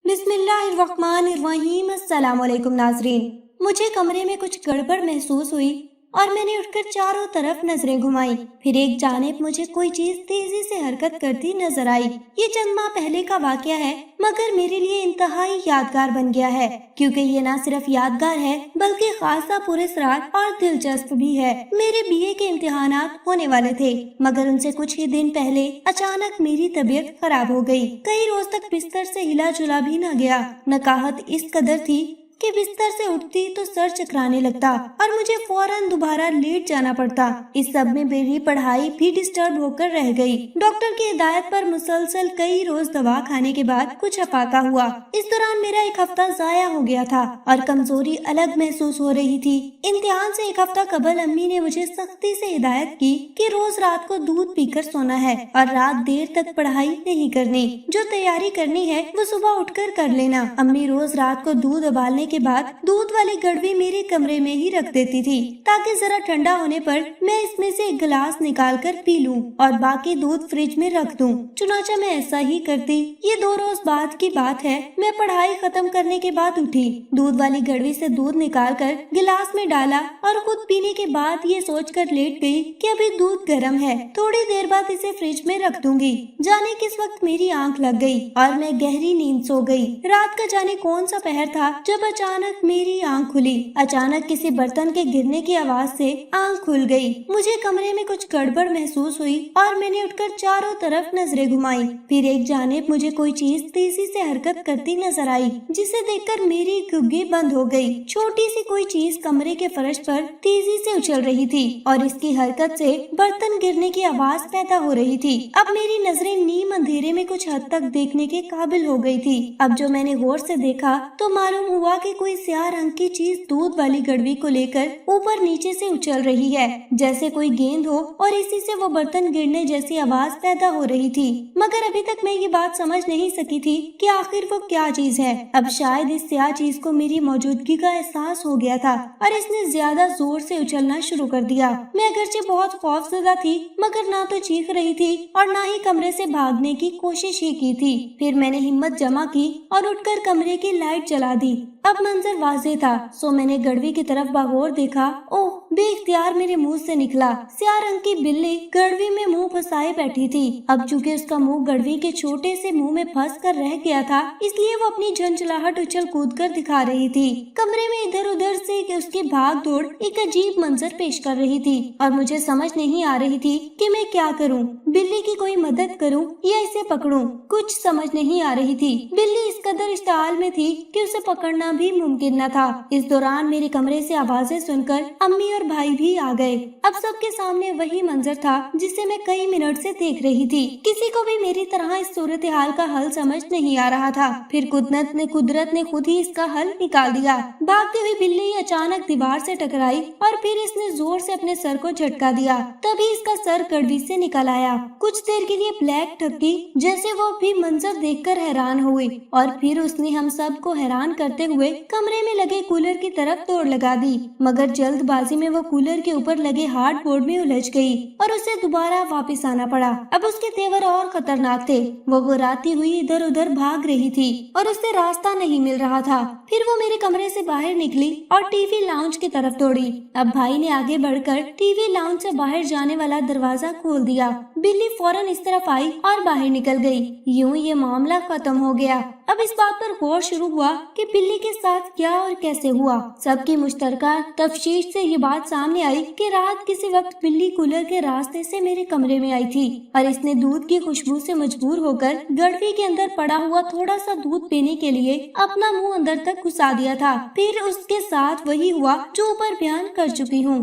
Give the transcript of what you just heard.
بسم اللہ الرحمن الرحیم۔ السلام علیکم ناظرین، مجھے کمرے میں کچھ گڑبڑ محسوس ہوئی اور میں نے اٹھ کر چاروں طرف نظریں گھمائی۔ پھر ایک جانب مجھے کوئی چیز تیزی سے حرکت کرتی نظر آئی۔ یہ چند ماہ پہلے کا واقعہ ہے، مگر میرے لیے انتہائی یادگار بن گیا ہے، کیونکہ یہ نہ صرف یادگار ہے بلکہ خاصا پراسرار اور دلچسپ بھی ہے۔ میرے BA کے امتحانات ہونے والے تھے، مگر ان سے کچھ ہی دن پہلے اچانک میری طبیعت خراب ہو گئی۔ کئی روز تک بستر سے ہلا جلا بھی نہ گیا۔ نکاہت اس قدر تھی کہ بستر سے اٹھتی تو سر چکرانے لگتا اور مجھے فوراً دوبارہ لیٹ جانا پڑتا۔ اس سب میں میری پڑھائی بھی ڈسٹرب ہو کر رہ گئی۔ ڈاکٹر کی ہدایت پر مسلسل کئی روز دوا کھانے کے بعد کچھ افاقہ ہوا۔ اس دوران میرا ایک ہفتہ ضائع ہو گیا تھا اور کمزوری الگ محسوس ہو رہی تھی۔ امتحان سے ایک ہفتہ قبل امی نے مجھے سختی سے ہدایت کی کہ روز رات کو دودھ پی کر سونا ہے اور رات دیر تک پڑھائی نہیں کرنی۔ جو تیاری کرنی ہے وہ صبح اٹھ کر کر لینا۔ امی روز رات کو دودھ ابالنے کے بعد دودھ والی گڑوی میرے کمرے میں ہی رکھ دیتی تھی تاکہ ذرا ٹھنڈا ہونے پر میں اس میں سے ایک گلاس نکال کر پی لوں اور باقی دودھ فریج میں رکھ دوں۔ چنانچہ میں ایسا ہی کرتی۔ یہ 2 روز بعد کی بات ہے۔ میں پڑھائی ختم کرنے کے بعد اٹھی، دودھ والی گڑوی سے دودھ نکال کر گلاس میں ڈالا اور خود پینے کے بعد یہ سوچ کر لیٹ گئی کہ ابھی دودھ گرم ہے، تھوڑی دیر بعد اسے فریج میں رکھ دوں گی۔ جانے کس وقت میری آنکھ لگ گئی اور میں گہری نیند سو گئی۔ رات کا جانے کون سا پہر تھا جب اچانک میری آنکھ کھلی۔ اچانک کسی برتن کے گرنے کی آواز سے آنکھ کھل گئی۔ مجھے کمرے میں کچھ گڑبڑ محسوس ہوئی اور میں نے اٹھ کر چاروں طرف نظریں گھمائی۔ پھر ایک جانب مجھے کوئی چیز تیزی سے حرکت کرتی نظر آئی، جسے دیکھ کر میری گھگی بند ہو گئی۔ چھوٹی سی کوئی چیز کمرے کے فرش پر تیزی سے اچھل رہی تھی اور اس کی حرکت سے برتن گرنے کی آواز پیدا ہو رہی تھی۔ اب میری نظریں نیم اندھیرے میں کچھ حد تک دیکھنے کے قابل ہو گئی تھی۔ اب جو میں نے غور سے دیکھا تو معلوم ہوا کہ کوئی سیاہ رنگ کی چیز دودھ والی گڑوی کو لے کر اوپر نیچے سے اچھل رہی ہے، جیسے کوئی گیند ہو، اور اسی سے وہ برتن گرنے جیسی آواز پیدا ہو رہی تھی۔ مگر ابھی تک میں یہ بات سمجھ نہیں سکی تھی کہ آخر وہ کیا چیز ہے۔ اب شاید اس سیاہ چیز کو میری موجودگی کا احساس ہو گیا تھا اور اس نے زیادہ زور سے اچھلنا شروع کر دیا۔ میں اگرچہ بہت خوفزدہ تھی، مگر نہ تو چیخ رہی تھی اور نہ ہی کمرے سے بھاگنے کی کوشش ہی کی تھی۔ پھر میں نے ہمت جمع کی اور اٹھ کر کمرے کی لائٹ جلا دی۔ اب منظر واضح تھا، سو میں نے گڑوی کی طرف باغور دیکھا۔ اوہ، بے اختیار میرے منہ سے نکلا۔ سیاہ رنگ کی بلی گڑوی میں منہ پھنسائے بیٹھی تھی۔ اب چونکہ اس کا منہ گڑوی کے چھوٹے سے منہ میں پھنس کر رہ گیا تھا، اس لیے وہ اپنی جھنجھلاہٹ اچھل کود کر دکھا رہی تھی۔ کمرے میں ادھر ادھر سے اس کی بھاگ دوڑ ایک عجیب منظر پیش کر رہی تھی اور مجھے سمجھ نہیں آ رہی تھی کہ میں کیا کروں، بلی کی کوئی مدد کروں یا اسے پکڑوں۔ کچھ سمجھ نہیں آ رہی تھی۔ بلی اس قدر اشتعال میں تھی کہ اسے پکڑنا بھی ممکن نہ تھا۔ اس دوران میرے کمرے سے آوازیں سن کر امی اور بھائی بھی آ گئے۔ اب سب کے سامنے وہی منظر تھا جسے میں کئی منٹ سے دیکھ رہی تھی۔ کسی کو بھی میری طرح اس صورتحال کا حل سمجھ نہیں آ رہا تھا۔ پھر قدرت نے خود ہی اس کا حل نکال دیا۔ بھاگتی ہوئی بلی اچانک دیوار سے ٹکرائی اور پھر اس نے زور سے اپنے سر کو جھٹکا دیا۔ تبھی اس کا سر گڑوی سے نکل آیا۔ کچھ دیر کے لیے بلیک ٹھکی جیسے وہ بھی منظر دیکھ کر حیران ہوئی اور پھر اس نے ہم سب کو حیران کرتے ہوئے کمرے میں لگے کولر کی طرف دوڑ لگا دی، مگر جلد بازی میں وہ کولر کے اوپر لگے ہارڈ بورڈ میں الجھ گئی اور اسے دوبارہ واپس آنا پڑا۔ اب اس کے تیور اور خطرناک تھے۔ وہ گراتی ہوئی ادھر ادھر بھاگ رہی تھی اور اسے راستہ نہیں مل رہا تھا۔ پھر وہ میرے کمرے سے باہر نکلی اور ٹی وی لاؤنج کی طرف دوڑی۔ اب بھائی نے آگے بڑھ کر ٹی وی لاؤنج سے باہر جانے والا دروازہ کھول دیا۔ بلی فوراً اس طرف آئی اور باہر نکل گئی۔ یوں یہ معاملہ ختم ہو گیا۔ اب اس بات پر غور شروع ہوا کہ بلی کے ساتھ کیا اور کیسے ہوا۔ سب کی مشترکہ تفتیش سے یہ بات سامنے آئی کہ رات کسی وقت بلی کولر کے راستے سے میرے کمرے میں آئی تھی اور اس نے دودھ کی خوشبو سے مجبور ہو کر گڑوی کے اندر پڑا ہوا تھوڑا سا دودھ پینے کے لیے اپنا منہ اندر تک گھسا دیا تھا۔ پھر اس کے ساتھ وہی ہوا جو اوپر بیان کر چکی ہوں۔